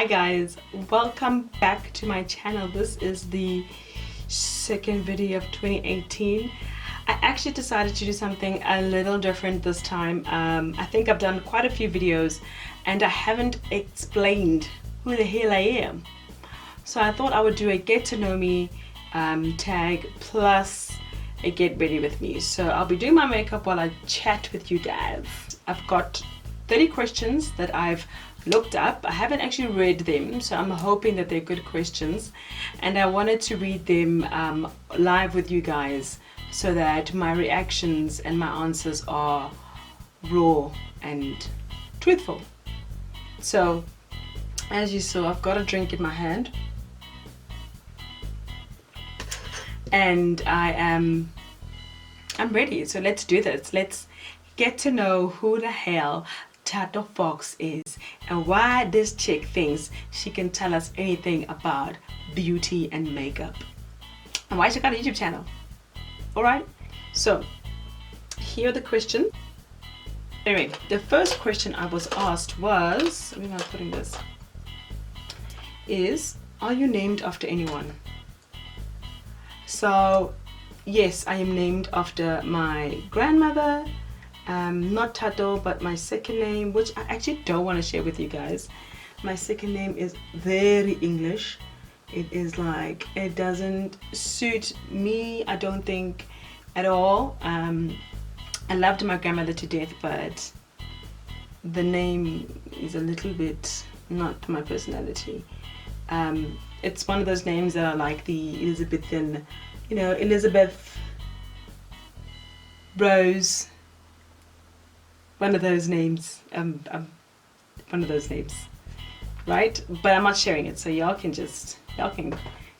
Hi guys, welcome back to my channel. This is the second video of 2018. I actually decided to do something a little different this time. I think I've done quite a few videos and I haven't explained who the hell I am. So I thought I would do a get to know me tag plus a get ready with me. So I'll be doing my makeup while I chat with you guys. I've got 30 questions that I've looked up. I haven't actually read them, so I'm hoping that they're good questions, and I wanted to read them live with you guys so that my reactions and my answers are raw and truthful. So as you saw, I've got a drink in my hand and I'm ready. So let's do this. Let's get to know who the hell Tato Fox is and why this chick thinks she can tell us anything about beauty and makeup and why she got a YouTube channel. Alright, so here are the questions. Anyway, the first question I was asked was, where am I putting this, is, are you named after anyone? So yes, I am named after my grandmother. Not Tato, but my second name, which I actually don't want to share with you guys. My second name is very English. It is like, it doesn't suit me, I don't think, at all. I loved my grandmother to death, but the name is a little bit not my personality. It's one of those names that are like the Elizabethan, you know, Elizabeth, Rose, one of those names, right? But I'm not sharing it, so y'all can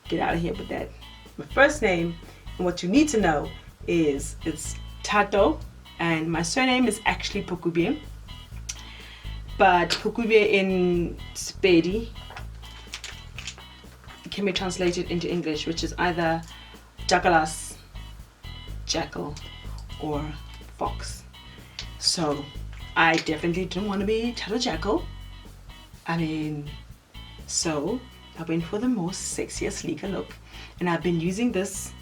get out of here with that. My first name, and what you need to know is, it's Tato, and my surname is actually Pokubie, but Pokubie in Sepedi can be translated into English, which is either Jakalas, Jackal, or Fox. So I definitely didn't want to be Tato Jackal. I mean, so I went for the most sexier, sleeker look, and I've been using this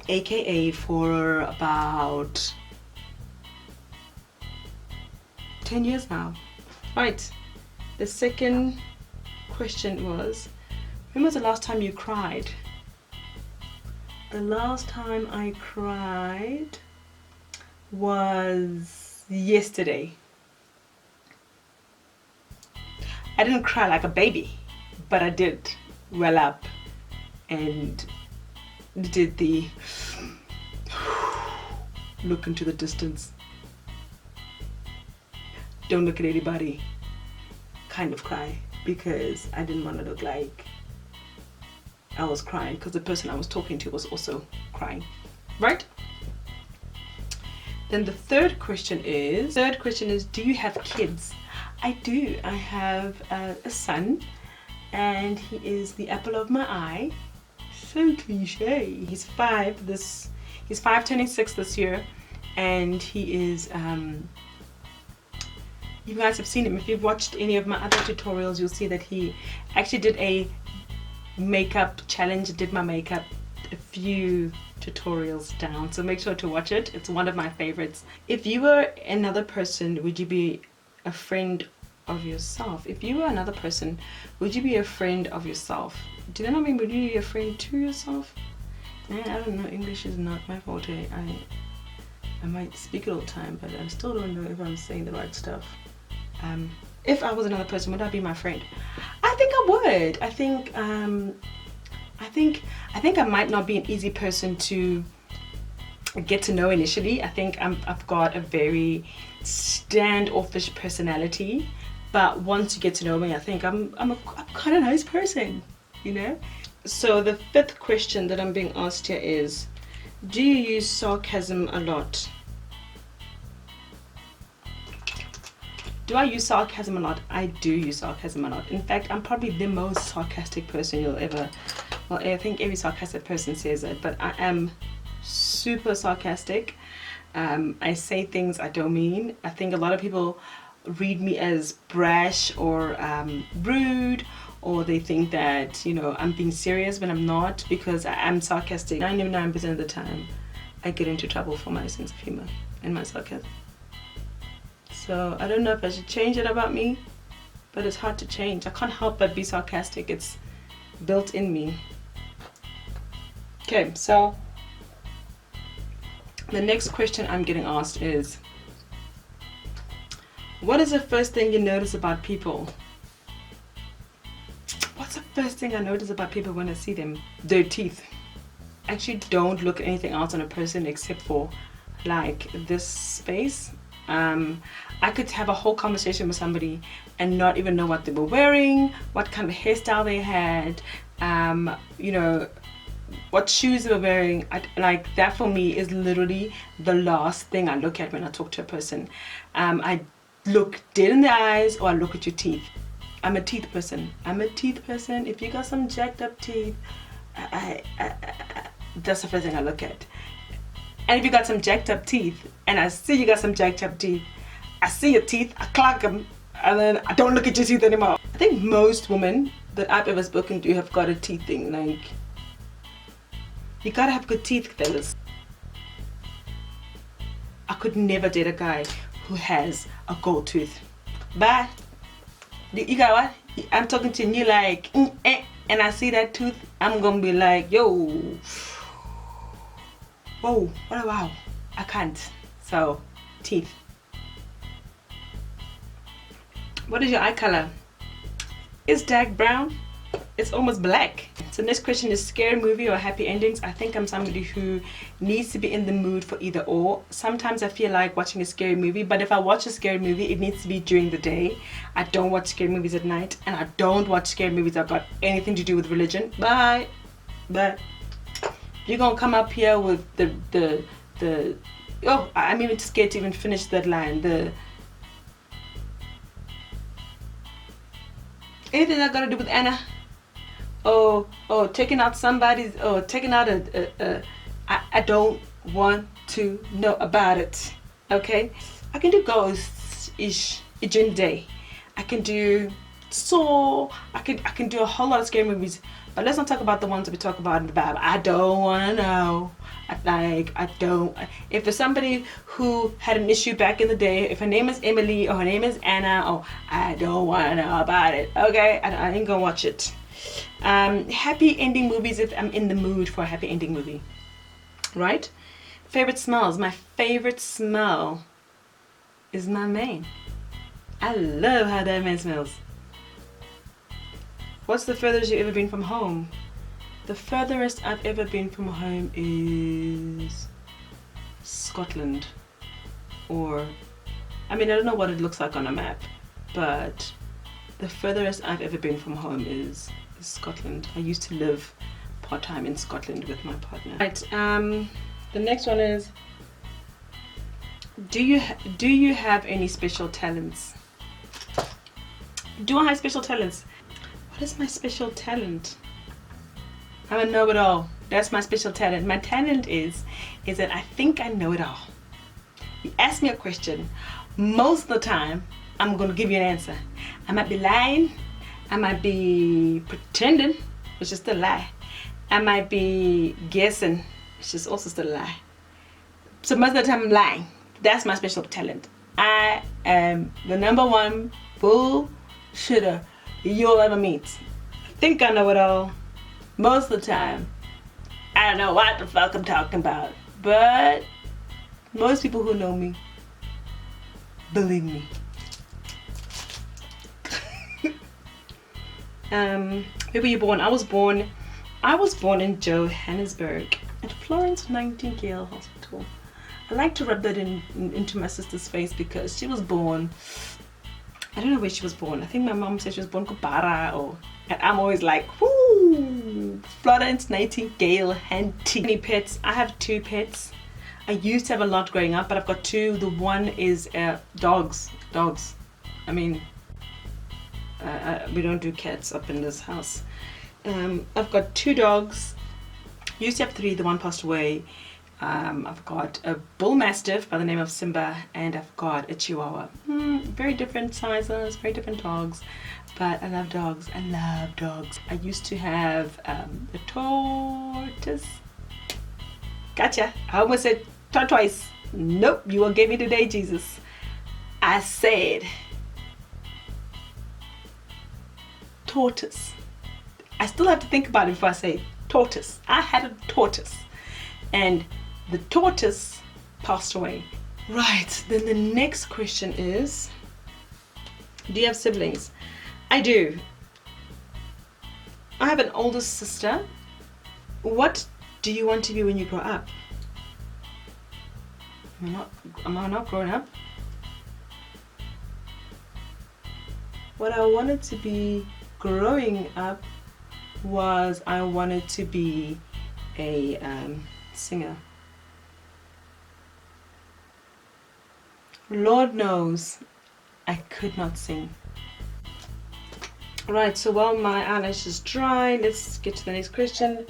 AKA for about 10 years now. Right, the second question was, when was the last time you cried? The last time I cried was yesterday. I didn't cry like a baby, but I did well up and did the look into the distance, don't look at anybody kind of cry, because I didn't want to look like I was crying, because the person I was talking to was also crying, right? Then the third question is, do you have kids? I do. I have a son, and he is the apple of my eye. So cliche. He's 5, he's 5 turning 6 this year, and he is, you guys have seen him. If you've watched any of my other tutorials, you'll see that he actually did a makeup challenge, did my makeup a few tutorials down, so make sure to watch it. It's one of my favorites. If you were another person, would you be a friend of yourself? If you were another person, would you be a friend of yourself? Do that not mean would you be a friend to yourself? Man, I don't know, English is not my forte. I might speak it all the time, but I still don't know if I'm saying the right stuff. If I was another person, would I be my friend? I think I would. I think I might not be an easy person to get to know initially. I think I've got a very standoffish personality, but once you get to know me, I think I'm quite a nice person, you know? So the fifth question that I'm being asked here is, do you use sarcasm a lot? Do I use sarcasm a lot? I do use sarcasm a lot. In fact, I'm probably the most sarcastic person you'll ever, well, I think every sarcastic person says it, but I am super sarcastic. I say things I don't mean. I think a lot of people read me as brash or rude, or they think that, you know, I'm being serious when I'm not, because I am sarcastic. 99% of the time I get into trouble for my sense of humor and my sarcasm. So I don't know if I should change it about me, but it's hard to change. I can't help but be sarcastic. It's built in me. Okay, so the next question I'm getting asked is, what is the first thing you notice about people? What's the first thing I notice about people when I see them? Their teeth. I actually don't look at anything else on a person except for like this space. I could have a whole conversation with somebody and not even know what they were wearing, what kind of hairstyle they had, you know, what shoes they were wearing. Like that for me is literally the last thing I look at when I talk to a person. I look dead in the eyes, or I look at your teeth. I'm a teeth person. I'm a teeth person. If you got some jacked up teeth, that's the first thing I look at. And if you got some jacked up teeth, and I see you got some jacked up teeth, I see your teeth, I clock them, and then I don't look at your teeth anymore. I think most women that I've ever spoken to have got a teeth thing. Like, you gotta have good teeth, fellas. I could never date a guy who has a gold tooth. Bye. You got what? I'm talking to you like, and I see that tooth, I'm gonna be like, yo, whoa, wow, I can't. So, teeth. What is your eye color? It's dark brown. It's almost black. So next question is scary movie or happy endings. I think I'm somebody who needs to be in the mood for either or. Sometimes I feel like watching a scary movie, but if I watch a scary movie, it needs to be during the day. I don't watch scary movies at night, and I don't watch scary movies that got anything to do with religion. Bye. But you're gonna come up here with the oh, I'm even scared to even finish that line. Anything that got to do with Anna. Oh, taking out somebody's, taking out I don't want to know about it. Okay, I can do ghosts-ish during the day. I can do Saw. I can do a whole lot of scary movies. But let's not talk about the ones that we talk about in the Bible. I don't want to know. I don't. If there's somebody who had an issue back in the day, if her name is Emily or her name is Anna, I don't want to know about it. Okay, I ain't gonna watch it. Happy ending movies if I'm in the mood for a happy ending movie. Right? Favorite smells. My favorite smell is my man. I love how that man smells. What's the furthest you've ever been from home? The furthest I've ever been from home is Scotland. Or, I mean, I don't know what it looks like on a map, but the furthest I've ever been from home is Scotland. I used to live part-time in Scotland with my partner. Right, the next one is, do you have any special talents? Do I have special talents? What is my special talent? I'm a know-it-all. That's my special talent. My talent is that I think I know it all. You ask me a question, most of the time I'm going to give you an answer. I might be lying, I might be pretending, which is still a lie. I might be guessing, which is also still a lie. So most of the time I'm lying. That's my special talent. I am the #1 bullshitter you'll ever meet. I think I know it all. Most of the time, I don't know what the fuck I'm talking about. But most people who know me believe me. Where were you born? I was born in Johannesburg at Florence Nightingale Hospital. I like to rub that into my sister's face because she was born, I don't know where she was born. I think my mom said she was born in Kubara, and I'm always like, whoo, Florence Nightingale Hanty. Any pets? I have 2 pets. I used to have a lot growing up, but I've got 2. The one is dogs. I mean, we don't do cats up in this house. I've got 2 dogs. Used to have 3. The one passed away. I've got a bull mastiff by the name of Simba, and I've got a chihuahua. Very different sizes, very different dogs, but I love dogs. I love dogs. I used to have a tortoise. Gotcha. I almost said tortoise. Nope, you will get me today, Jesus. I said tortoise. I still have to think about it before I say tortoise. I had a tortoise, and the tortoise passed away. Right, then the next question is, do you have siblings? I do. I have an older sister. What do you want to be when you grow up? Am I not growing up? What I wanted to be growing up was I wanted to be a singer. Lord knows I could not sing. Right, so while my eyelashes dry, let's get to the next question.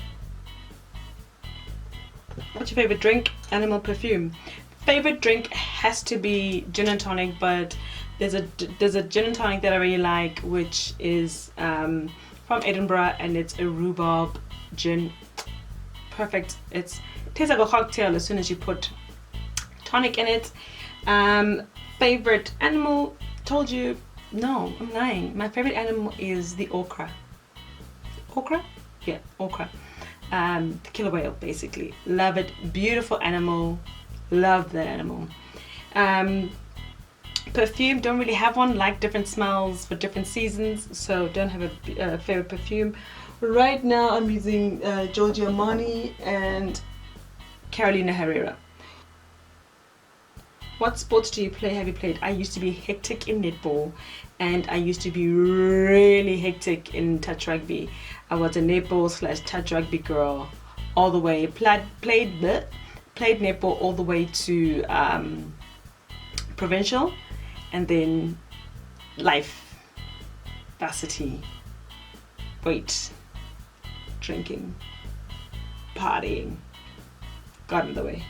What's your favorite drink? Animal perfume. Favorite drink has to be gin and tonic, but there's a gin and tonic that I really like, which is from Edinburgh, and it's a rhubarb gin. Perfect. It tastes like a cocktail as soon as you put tonic in it. Favorite animal? Told you. No, I'm lying. My favorite animal is the orca. Orca? Yeah, orca. The killer whale, basically. Love it. Beautiful animal. Love that animal. Perfume, don't really have one. Like different smells for different seasons, so don't have a favorite perfume. Right now I'm using Giorgio Armani and Carolina Herrera. What sports do you play? Have you played? I used to be hectic in netball, and I used to be really hectic in touch rugby. I was a netball / touch rugby girl all the way. Played netball all the way to provincial, and then life, varsity, weight, drinking, partying got in the way.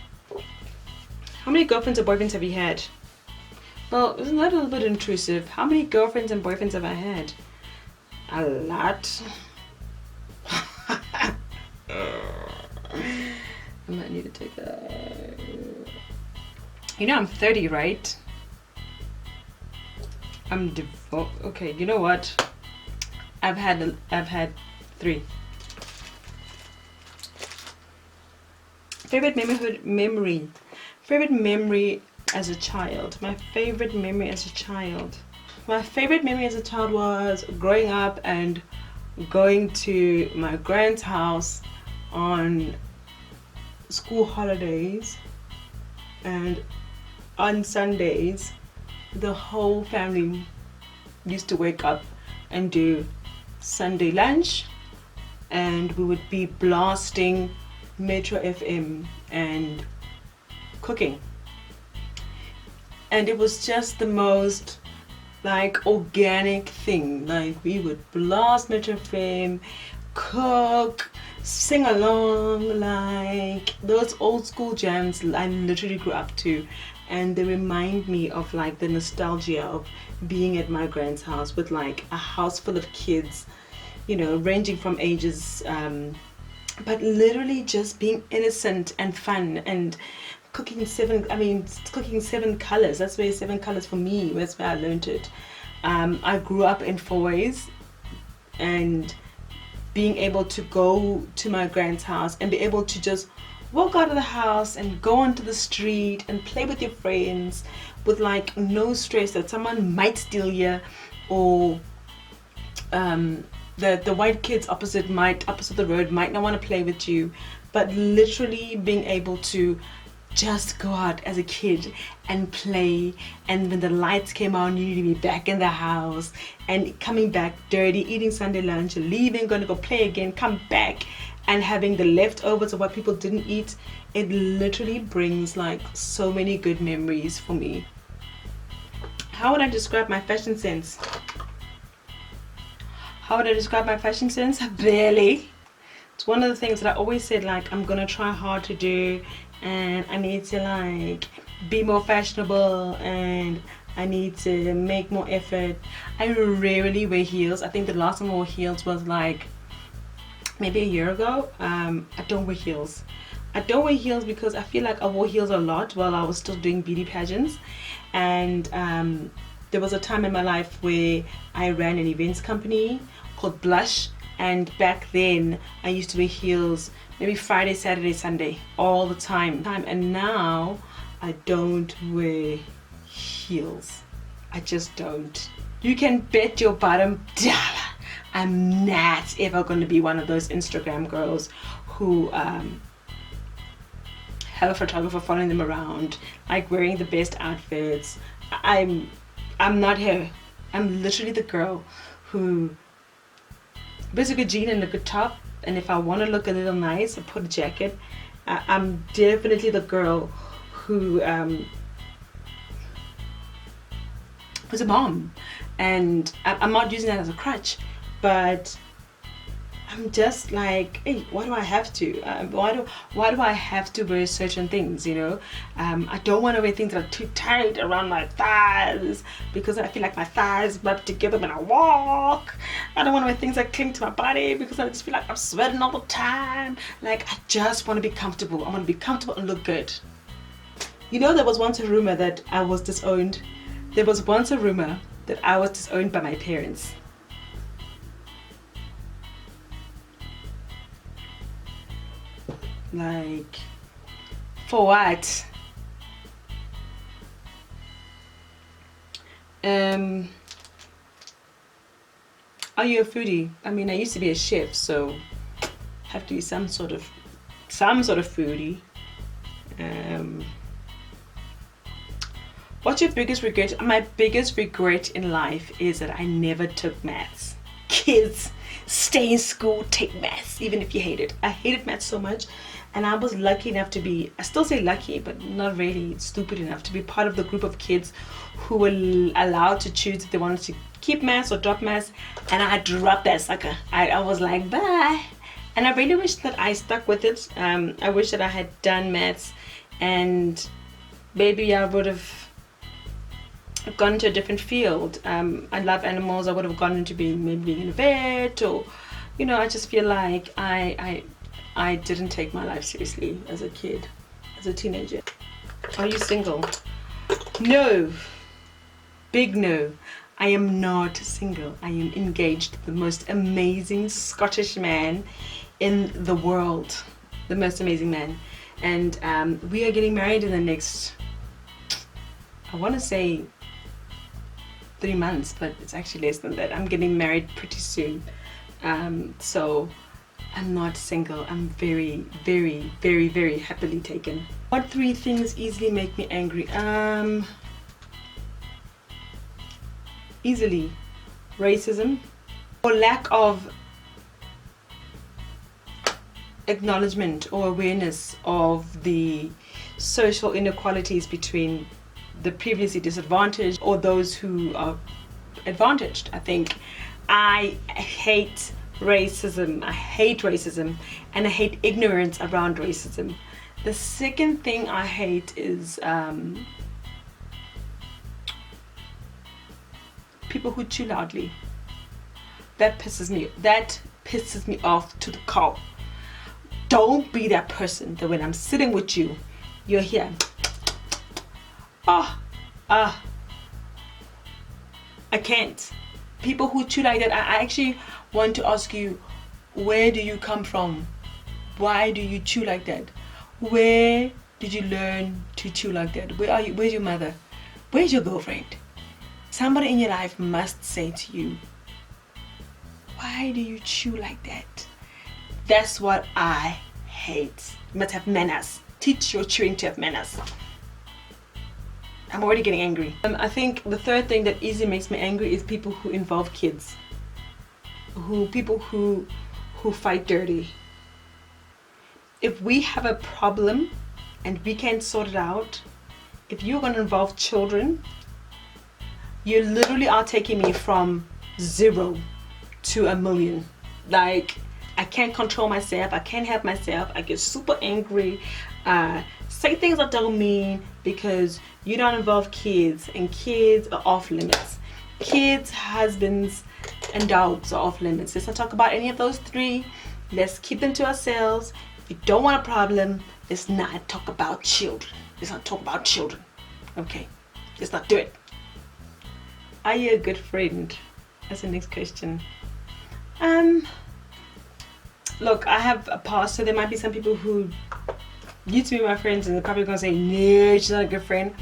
How many girlfriends or boyfriends have you had? Well, isn't that a little bit intrusive? How many girlfriends and boyfriends have I had? A lot. I might need to take a... You know I'm 30, right? I'm divorced. Okay, you know what? I've had 3. Favorite memory. Favorite memory as a child. My favorite memory as a child. My favorite memory as a child was growing up and going to my grand's house on school holidays, and on Sundays the whole family used to wake up and do Sunday lunch, and we would be blasting Metro FM and cooking, and it was just the most like organic thing. Like we would blast Metro FM, cook, sing along, like those old school jams I literally grew up to, and they remind me of like the nostalgia of being at my grand's house with like a house full of kids, you know, ranging from ages, but literally just being innocent and fun, and cooking 7 colors. That's where 7 colors for me, that's where I learned it. I grew up in Fourways, and being able to go to my grand's house and be able to just walk out of the house and go onto the street and play with your friends with like no stress that someone might steal you, or the white kids opposite the road might not want to play with you, but literally being able to just go out as a kid and play, and when the lights came on you need to be back in the house, and coming back dirty, eating Sunday lunch, leaving, going to go play again, come back and having the leftovers of what people didn't eat. It literally brings like so many good memories for me. How would I describe my fashion sense? How would I describe my fashion sense? Barely. It's one of the things that I always said like I'm gonna try hard to do, and I need to like be more fashionable, and I need to make more effort. I rarely wear heels. I think the last time I wore heels was like maybe a year ago. I don't wear heels. I don't wear heels because I feel like I wore heels a lot while I was still doing beauty pageants, and there was a time in my life where I ran an events company called Blush, and back then I used to wear heels maybe Friday, Saturday, Sunday all the time, and now I don't wear heels. I just don't. You can bet your bottom dollar I'm not ever going to be one of those Instagram girls who have a photographer following them around, like wearing the best outfits. I'm not her. I'm literally the girl who wears a good jean and a good top, and if I want to look a little nice, I put a jacket. I'm definitely the girl who was a mom, and I'm not using that as a crutch, but I'm just like, hey, why do I have to? Why do I have to wear certain things? You know, I don't want to wear things that are too tight around my thighs because I feel like my thighs rub together when I walk. I don't want to wear things that cling to my body because I just feel like I'm sweating all the time. Like, I just want to be comfortable. I want to be comfortable and look good. You know, there was once a rumor that I was disowned. There was once a rumor that I was disowned by my parents. Like, for what? Are you a foodie? I mean, I used to be a chef, so have to be some sort of foodie. What's your biggest regret? My biggest regret in life is that I never took maths. Kids, stay in school, take maths, even if you hate it. I hated maths so much, and I was lucky enough to be, I still say lucky, but not really, stupid enough to be part of the group of kids who were allowed to choose if they wanted to keep maths or drop maths, and I dropped that sucker. I was like, bye. And I really wish that I stuck with it. I wish that I had done maths, and maybe I would have gone into a different field. I love animals. I would have gone into being a vet, or, you know, I just feel like I didn't take my life seriously as a kid, as a teenager. Are you single? No. Big no. I am not single. I am engaged. The most amazing Scottish man in the world. The most amazing man. And we are getting married in the next, I want to say 3 months, but it's actually less than that. I'm getting married pretty soon. So I'm not single. I'm very, very, very, very happily taken. What 3 things easily make me angry? Easily racism, or lack of acknowledgement or awareness of the social inequalities between the previously disadvantaged or those who are advantaged. I think I hate racism. I hate racism, and I hate ignorance around racism. The second thing I hate is people who chew loudly. That pisses me off to the core. Don't be that person that when I'm sitting with you, you're here. I can't. People who chew like that, I actually want to ask you, where do you come from? Why do you chew like that? Where did you learn to chew like that? Where are you? Where's your mother? Where's your girlfriend? Somebody in your life must say to you, why do you chew like that? That's what I hate. You must have manners. Teach your chewing to have manners. I'm already getting angry. I think the third thing that easily makes me angry is people who involve kids. People who fight dirty. If we have a problem and we can't sort it out, if you're going to involve children, you literally are taking me from 0 to 1 million. Like, I can't control myself. I can't help myself. I get super angry. Say things I don't mean because you don't involve kids, and kids are off limits. Kids, husbands, and dogs are off limits. Let's not talk about any of those three. Let's keep them to ourselves. If you don't want a problem, let's not talk about children. Let's not talk about children. Okay, let's not do it. Are you a good friend? That's the next question. Look, I have a past, so there might be some people who used to be my friends and they're probably gonna say, no, she's not a good friend.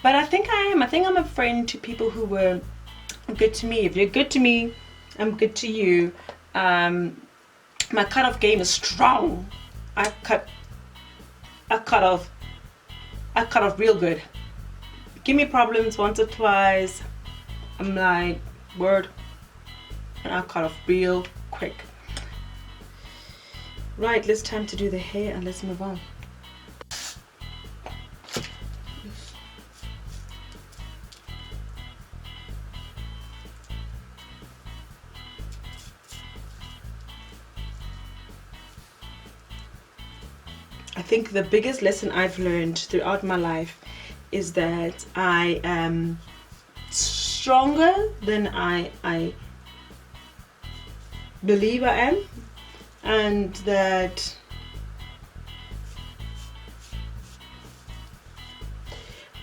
But I think I am. I think I'm a friend to people who were good to me. If you're good to me, I'm good to you. My cutoff game is strong. I cut off real good. Give me problems once or twice, I'm like, word, and I cut off real quick. Right, it's time to do the hair and let's move on. I think the biggest lesson I've learned throughout my life is that I am stronger than I believe I am, and that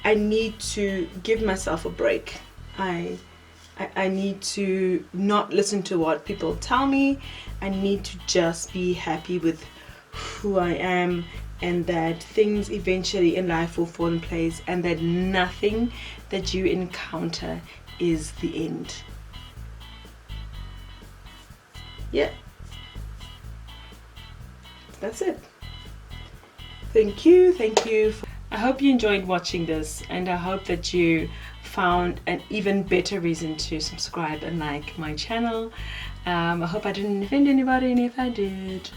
I need to give myself a break. I need to not listen to what people tell me. I need to just be happy with who I am, and that things eventually in life will fall in place, and that nothing that you encounter is the end. Yeah, that's it. Thank you. I hope you enjoyed watching this, and I hope that you found an even better reason to subscribe and like my channel. I hope I didn't offend anybody, and if I did,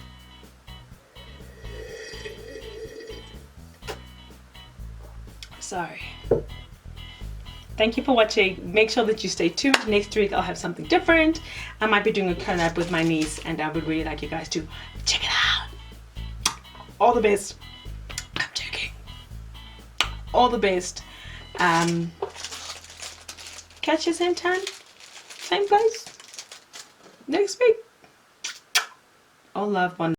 sorry. Thank you for watching. Make sure that you stay tuned. Next week I'll have something different. I might be doing a collab with my niece, and I would really like you guys to check it out. All the best. I'm joking. All the best. Catch you same time, same place next week. All love, one.